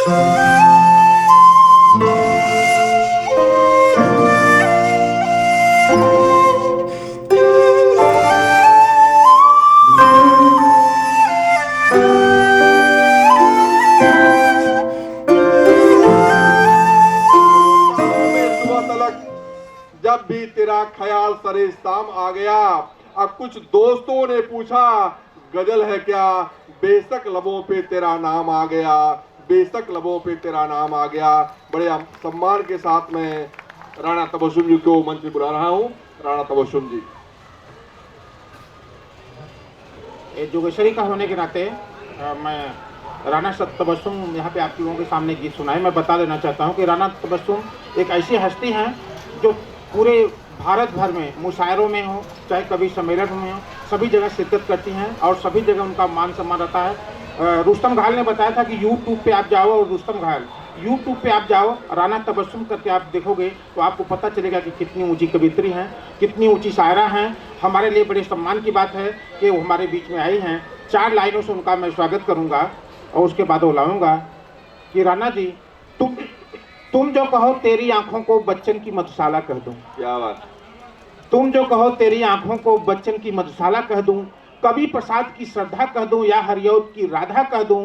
जब भी तेरा ख्याल सरे शाम आ गया। अब कुछ दोस्तों ने पूछा गजल है क्या, बेशक लबों पे तेरा नाम आ गया, बेशक लबों पे तेरा नाम आ गया। बड़े सम्मान के साथ मैं राणा तबस्सुम जी को मंच में बुला रहा हूं। राणा तबस्सुम जी। जोगेश्वरी का होने के नाते मैं राणा तबस्सुम यहाँ पे आप लोगों के सामने गीत सुनाए। मैं बता देना चाहता हूँ कि राणा तबस्सुम एक ऐसी हस्ती हैं जो पूरे भारत भर में मुशायरों में हो, चाहे कभी सम्मेलन में हो, सभी जगह शिरकत करती हैं और सभी जगह उनका मान सम्मान रहता है। रुस्तम घायल ने बताया था कि यूट्यूब पे आप जाओ और रुस्तम घायल यूट्यूब पे आप जाओ, राणा तबस्सुम करके आप देखोगे तो आपको पता चलेगा कि कितनी ऊंची कवित्री हैं, कितनी ऊंची शायरा हैं। हमारे लिए बड़े सम्मान की बात है कि वो हमारे बीच में आई हैं। 4 लाइनों से उनका मैं स्वागत करूँगा और उसके बाद बुलाऊँगा कि राणा जी तुम जो कहो तेरी आंखों को बच्चन की मधुशाला कह दूं। क्या बात। तुम जो कहो तेरी आंखों को बच्चन की मधुशाला कह दूं, कवि प्रसाद की श्रद्धा कह दूं या हरियौत की राधा कह दूं,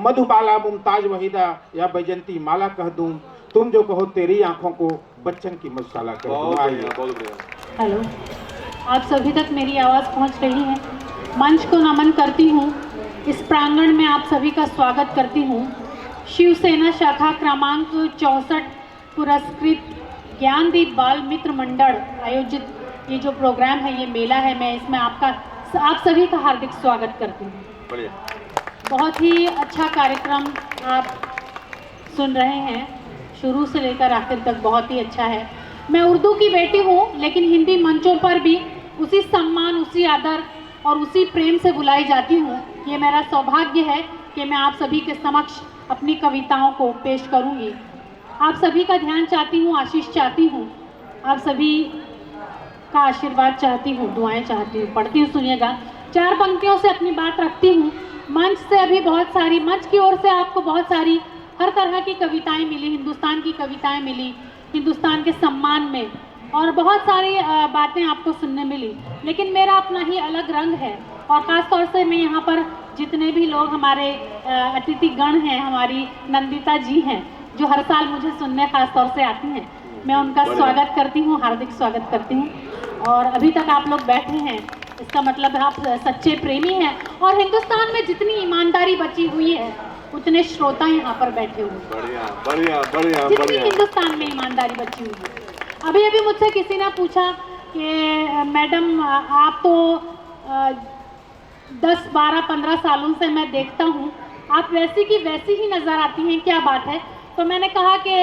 मधुबाला मुमताज वहीदा या बैजंती माला कह दूं। तुम जो कहो तेरी आंखों को बच्चन की मधुशाला कह दूं। हेलो, आप सभी तक मेरी आवाज़ पहुंच रही है। मंच को नमन करती हूं, इस प्रांगण में आप सभी का स्वागत करती हूं। शिवसेना शाखा क्रमांक 64 पुरस्कृत ज्ञानदीप बाल मित्र मंडल आयोजित ये जो प्रोग्राम है, ये मेला है, मैं इसमें आप सभी का हार्दिक स्वागत करती हूँ। बहुत ही अच्छा कार्यक्रम आप सुन रहे हैं, शुरू से लेकर आखिर तक बहुत ही अच्छा है। मैं उर्दू की बेटी हूँ, लेकिन हिंदी मंचों पर भी उसी सम्मान, उसी आदर और उसी प्रेम से बुलाई जाती हूँ। ये मेरा सौभाग्य है कि मैं आप सभी के समक्ष अपनी कविताओं को पेश करूंगी। आप सभी का ध्यान चाहती हूँ, आशीष चाहती हूँ, आप सभी का आशीर्वाद चाहती हूँ, दुआएं चाहती हूँ। पढ़ती हूँ, सुनिएगा। 4 पंक्तियों से अपनी बात रखती हूँ। मंच से अभी बहुत सारी, मंच की ओर से आपको बहुत सारी हर तरह की कविताएं मिली, हिंदुस्तान की कविताएं मिली, हिंदुस्तान के सम्मान में, और बहुत सारी बातें आपको सुनने मिली। लेकिन मेरा अपना ही अलग रंग है और ख़ास तौर से मैं यहाँ पर जितने भी लोग हमारे अतिथि गण हैं, हमारी नंदिता जी हैं जो हर साल मुझे सुनने खास तौर से आती हैं, मैं उनका स्वागत करती हूँ, हार्दिक स्वागत करती हूँ। और अभी तक आप लोग बैठे हैं, इसका मतलब आप सच्चे प्रेमी हैं और हिंदुस्तान में जितनी ईमानदारी बची हुई है उतने श्रोता यहाँ पर बैठे हुए हैं। बढ़िया बढ़िया बढ़िया जितनी हिंदुस्तान में ईमानदारी बची हुई है। अभी अभी मुझसे किसी ने पूछा कि मैडम आप तो 10, 12, 15 सालों से मैं देखता हूँ, आप वैसी की वैसी ही नज़र आती हैं, क्या बात है? तो मैंने कहा कि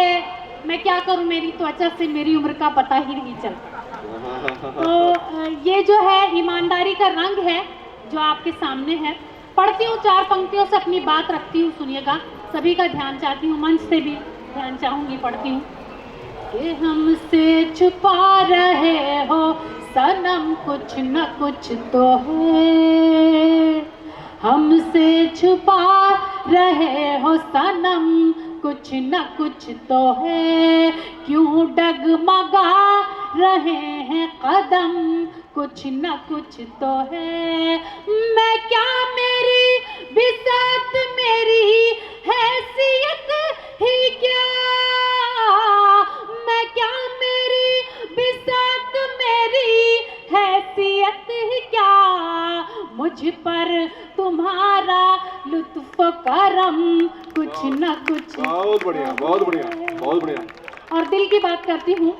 मैं क्या करूँ, मेरी त्वचा से मेरी उम्र का पता ही नहीं चलता। तो ये जो है ईमानदारी का रंग है जो आपके सामने है। पढ़ती हूँ, 4 पंक्तियों से अपनी बात रखती हूँ, सुनिएगा। सभी का ध्यान चाहती हूँ, मंच से भी ध्यान चाहूँगी। पढ़ती हूँ कि हमसे छुपा रहे हो सनम कुछ न कुछ तो है, हमसे छुपा रहे हो सनम कुछ न कुछ तो है, क्यों डगमगा रहे हैं कदम कुछ न कुछ तो है। मैं क्या, मेरी बिसात मेरी हैसियत ही क्या, मैं क्या, मेरी बिसात मेरी हैसियत ही क्या, मुझ पर तुम्हारा लुत्फ करम कुछ न कुछ। बहुत बढ़िया बहुत बढ़िया बहुत बढ़िया। और दिल की बात करती हूँ,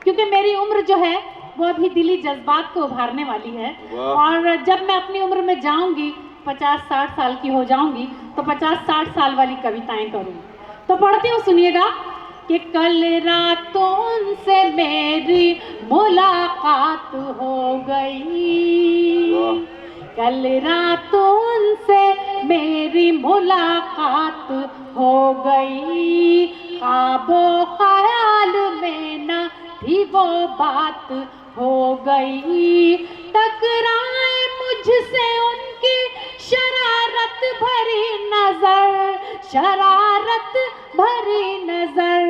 क्योंकि मेरी उम्र जो है वो अभी दिली जज्बात को उभारने वाली है। और जब मैं अपनी उम्र में जाऊंगी, 50-60 साल की हो जाऊंगी, तो 50-60 साल वाली कविताएं करूँगी। तो पढ़ती हूँ, सुनिएगा कि कल रातों से मेरी मुलाकात हो गई, कल रातों से मेरी मुलाकात हो गई, ख्वाबो ख्याल में न थी वो बात हो गई, टकराए मुझसे उनकी शरारत भरी नजर, शरारत भरी नजर,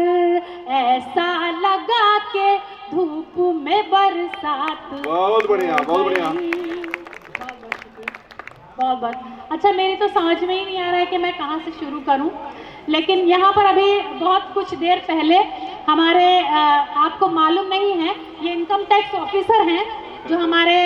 ऐसा लगा के धूप में बरसात। बहुत बढ़िया, बहुत बढ़िया। बहुत बहुत अच्छा। मेरी तो समझ में ही नहीं आ रहा है कि मैं कहाँ से शुरू करूँ, लेकिन यहाँ पर अभी बहुत कुछ देर पहले हमारे आपको मालूम नहीं है, ये इनकम टैक्स ऑफिसर हैं जो हमारे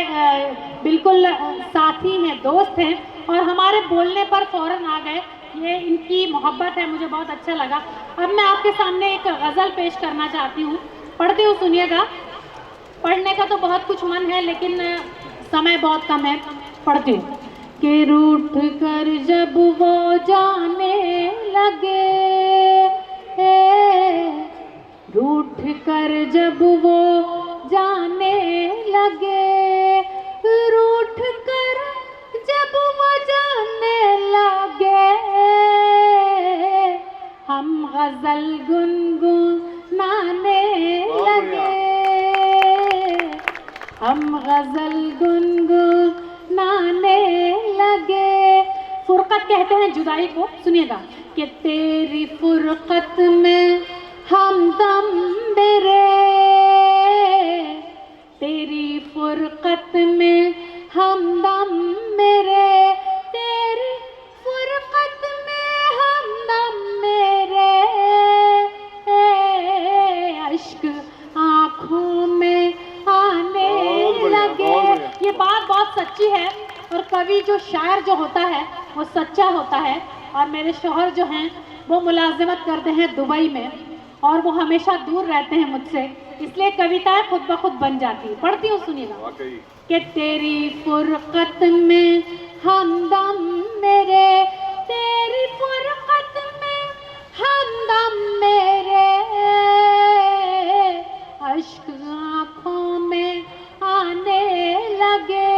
बिल्कुल साथी हैं, दोस्त हैं, और हमारे बोलने पर फ़ौरन आ गए। ये इनकी मोहब्बत है, मुझे बहुत अच्छा लगा। अब मैं आपके सामने एक गज़ल पेश करना चाहती हूँ, पढ़ती हूँ, सुनिएगा। पढ़ने का तो बहुत कुछ मन है लेकिन समय बहुत कम है, पढ़ती हूँ। कि रूठ कर जब वो जाने लगे, रूठ कर जब वो जाने लगे, रूठ कर जब वो जाने लगे, हम गजल गुनगुनाने लगे, हम गजल गुनगुनाने लगे। फुरकत कहते हैं जुदाई को, सुनिएगा। कि तेरी फुरकत में हमदम मेरे, तेरी फुरकत में हमदम मेरे, तेरी फुरकत में हमदम मेरे, अश्क आँखों में आने लगे। ये बात बहुत सच्ची है, और कवि जो शायर जो होता है वो सच्चा होता है। और मेरे शौहर जो हैं वो मुलाजिमत करते हैं दुबई में, और वो हमेशा दूर रहते हैं मुझसे, इसलिए कविताएं खुद ब खुद बन जाती है। पढ़ती हूँ, सुनिएगा। कि तेरी फुरकत में हमदम मेरे, तेरी फुरकत में हमदम मेरे, अश्क आँखों में आने लगे।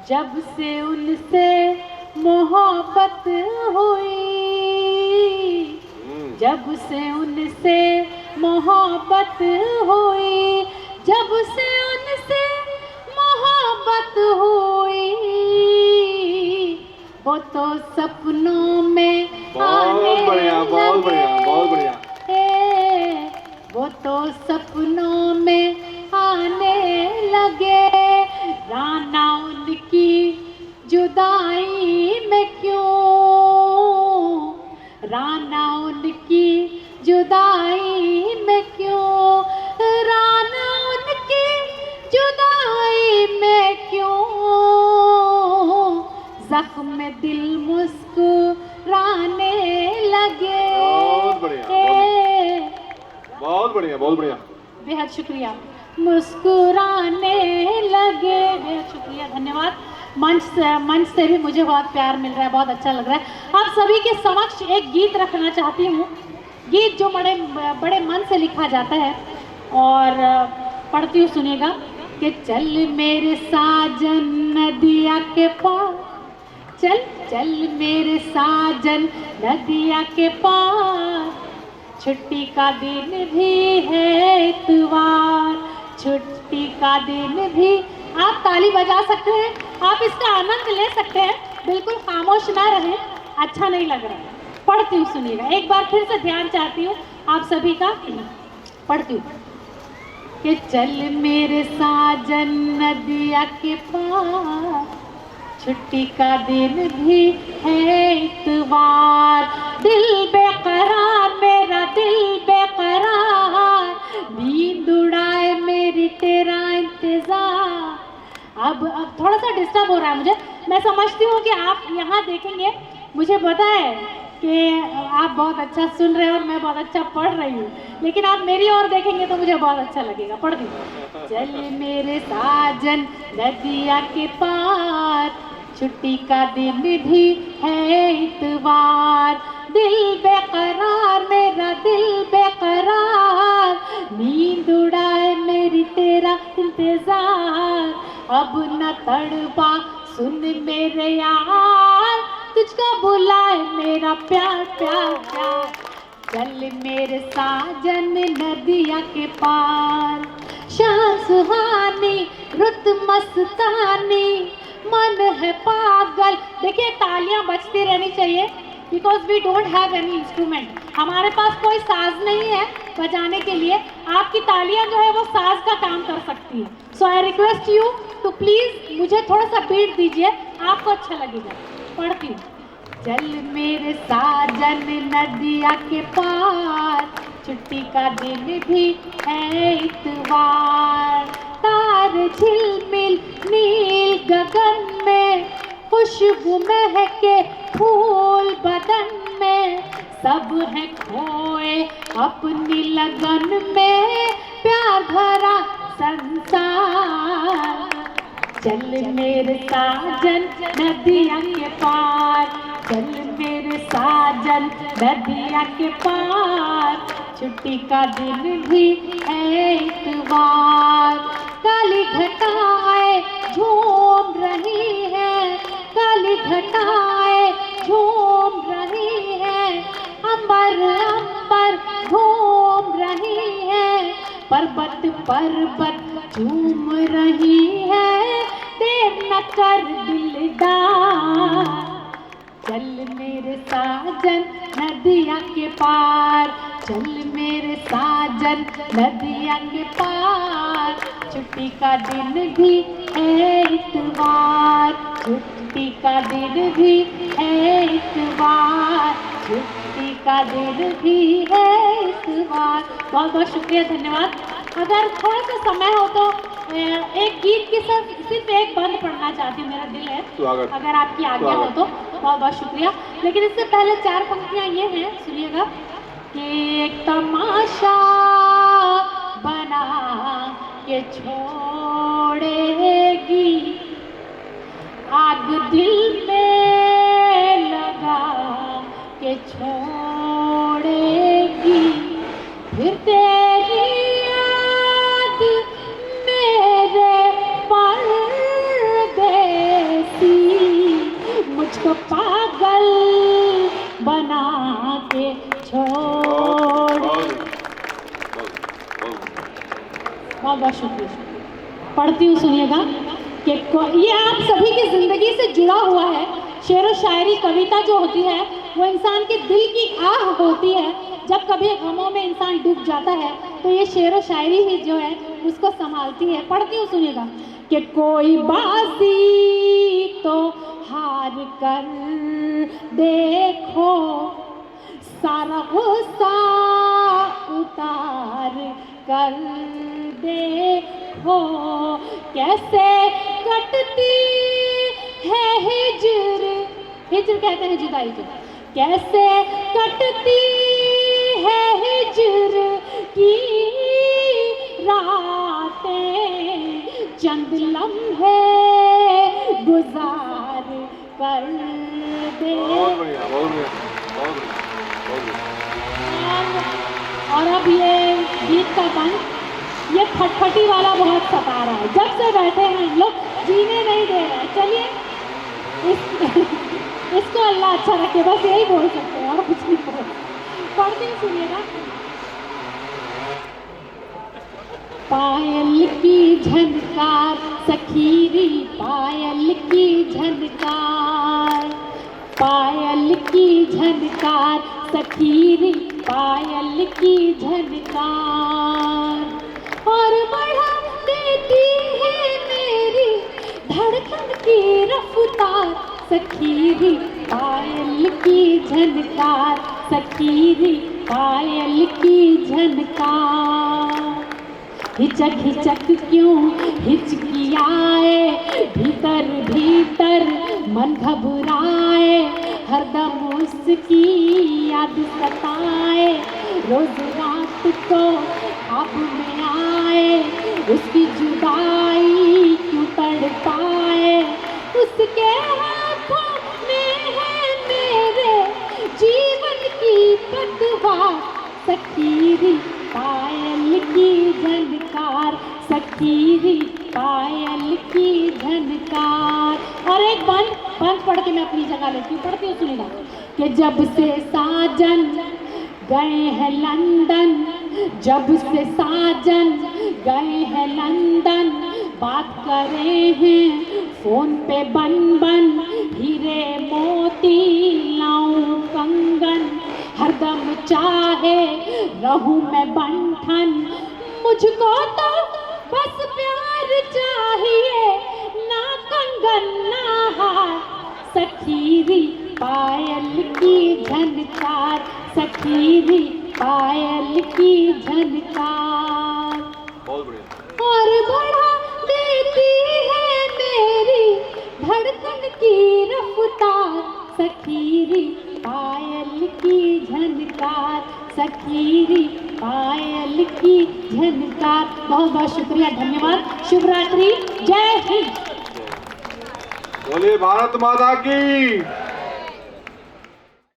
जब से उनसे मोहब्बत हुई, जब से उनसे मोहब्बत हुई, जब से उनसे मोहब्बत हुई, वो तो सपनों में आने बहुत बढ़िया, बहुत बढ़िया। वो तो सपनों में आने लगे। राना उनकी जुदाई में क्यों, राना उनकी जुदाई में क्यों, राना उनकी जुदाई में क्यों, जख्म दिल मुस्कुराने लगे। बहुत बढ़िया, बहुत बढ़िया, बहुत बढ़िया। बेहद शुक्रिया। मुस्कुराने लगे, बेहद शुक्रिया, धन्यवाद। मंच से भी मुझे बहुत प्यार मिल रहा है, बहुत अच्छा लग रहा है। आप सभी के समक्ष एक गीत रखना चाहती हूँ, गीत जो बड़े बड़े मन से लिखा जाता है, और पढ़ती हूँ, सुनिएगा। कि चल मेरे साजन नदिया के पार, चल चल मेरे साजन नदिया के पार, छुट्टी का दिन भी है इतवार, छुट्टी का दिन भी। आप ताली बजा सकते हैं, आप इसका आनंद ले सकते हैं, बिल्कुल खामोश ना रहें, अच्छा नहीं लग रहा है। पढ़ती हूँ, सुनिएगा। एक बार फिर से ध्यान चाहती हूँ आप सभी का, पढ़ती हूँ। कि चल मेरे साजन नदिया के पार, छुट्टी का दिन भी है इतवार, दिल बेकरार मेरा दिल बेकरार, नींद उड़ाए मेरी तेरा इंतजार। अब थोड़ा सा डिस्टर्ब हो रहा है मुझे, मैं समझती हूँ कि आप यहाँ देखेंगे, मुझे पता है कि आप बहुत अच्छा सुन रहे हो और मैं बहुत अच्छा पढ़ रही हूँ, लेकिन आप मेरी ओर देखेंगे तो मुझे बहुत अच्छा लगेगा। पढ़ दी। चल मेरे साजन नदिया के पार, छुट्टी का दिन भी है इतवार, दिल बेकरार मेरा दिल बेकरार, नींद उड़ाए मेरी तेरा इंतजार, अब न तड़पा सुन मेरे यार, तुझको बुलाए मेरा प्यार प्यार प्यार। चल मेरे साजन नदिया के पार, शाम सुहानी रुत मस्तानी, मन है पागल। देखिए तालियां बजती रहनी चाहिए, because we don't have any instrument, हमारे पास कोई साज नहीं है बजाने के लिए। आपकी तालियां जो है वो साज का काम कर सकती है। So I request you to please मुझे थोड़ा सा बीट दीजिए, आपको अच्छा लगेगा। पढ़ती हूँ। चल मेरे साजन नदिया के पार, छुट्टी का दिन भी है इतवार, तार झिलमिल नील गगन में, खुशबू महके फूल बदन में, सब है खोए अपनी लगन में, प्यार भरा संसार। चल मेरे साजन नदिया के पार, चल मेरे साजन नदिया के पार, छुट्टी का दिन भी है इतवार। काली घटाएं झूम रही है, काली घटाएं झूम रही है, अंबर अंबर घूम रही है, पर्वत पर्वत झूम रही है, देर न कर दिलदार। चल मेरे साजन नदिया के पार, चल मेरे साजन नदिया के पार, छुट्टी का दिन भी है इतवार, छुट्टी का दिन भी है इतवार, छुट्टी का दिन भी है इतवार। बहुत बहुत शुक्रिया, धन्यवाद। अगर थोड़ा सा समय हो तो एक गीत की सिर्फ एक बंद पढ़ना चाहती हूँ, मेरा दिल है, अगर आपकी आज्ञा हो तो। बहुत बहुत शुक्रिया। लेकिन इससे पहले 4 पंक्तियाँ ये हैं, सुनिएगा कि एक तमाशा बना के छोड़ेगी, आग दिल में लगा के छोड़ेगी, फिर तेरी याद मेरे परदेसी मुझको पागल बना के छोड़। बहुत बहुत शुक्रिया। पढ़ती हूँ, सुनिएगा कि ये आप सभी की ज़िंदगी से जुड़ा हुआ है। शेर व शायरी, कविता जो होती है वो इंसान के दिल की आह होती है। जब कभी गमों में इंसान डूब जाता है तो ये शेर व शायरी ही जो है उसको संभालती है। पढ़ती हूँ, सुनिएगा कि कोई बाजी तो हार कर देखो, सारा गुस्सा उतार कर देखो, कैसे कटती है हिज्र, हिज्र कहते हैं जुदाई को, कैसे कटती है हिज्र की रातें, चंद लम्हे गुजार कर दे। और अब ये गीत का बंद, ये फटफटी वाला बहुत सता रहा है। जब से बैठे हैं हम लोग, जीने नहीं दे रहे हैं। चलिए इसको अल्लाह अच्छा रखे, बस यही बोल सकते हैं और कुछ नहीं बोल। पढ़ते हैं, सुनिएगा। पायल की झनकार सखीरी, पायल की झनकार, पायल की झनकार सखीरी, पायल की झनकार, और बढ़ा देती है मेरी धड़कन की रफ्तार, सखीरी पायल की झनकार, सखीरी पायल की झनकार। हिचक हिचक क्यों हिचकियाए, भीतर भीतर मन घबराए, हरदम उसकी याद सताए, रोज रात को ख्वाब में आए, उसकी जुदाई क्यों तड़पाए, उसके हाथों में है मेरे जीवन की बदवा, सखीरी पायल की झनकार, सखीरी पायल की झनकार। और एक बंद पढ़ के मैं अपनी जगह लेती हूँ, पढ़ती हूँ, सुनिएगा कि जब से साजन गए हैं लंदन, जब से साजन गए हैं लंदन, बात करे हैं फोन पे बन बन, हीरे मोती लाऊं कंगन, हरदम चाहे रहूं मैं बंधन। मुझको तो बस प्यार चाहिए, ना कंगन ना हार। सखीरी पायल की झनकार, सखीरी पायल की झनकार। बहुत बढ़िया। और बढ़ा देती है मेरी धड़कन की रफ्तार, सखीरी पायल की झनकार, सखीरी पायल की झनकार। बहुत बहुत शुक्रिया, धन्यवाद, शुभ रात्रि, जय हिंद। बोलिए भारत माता की।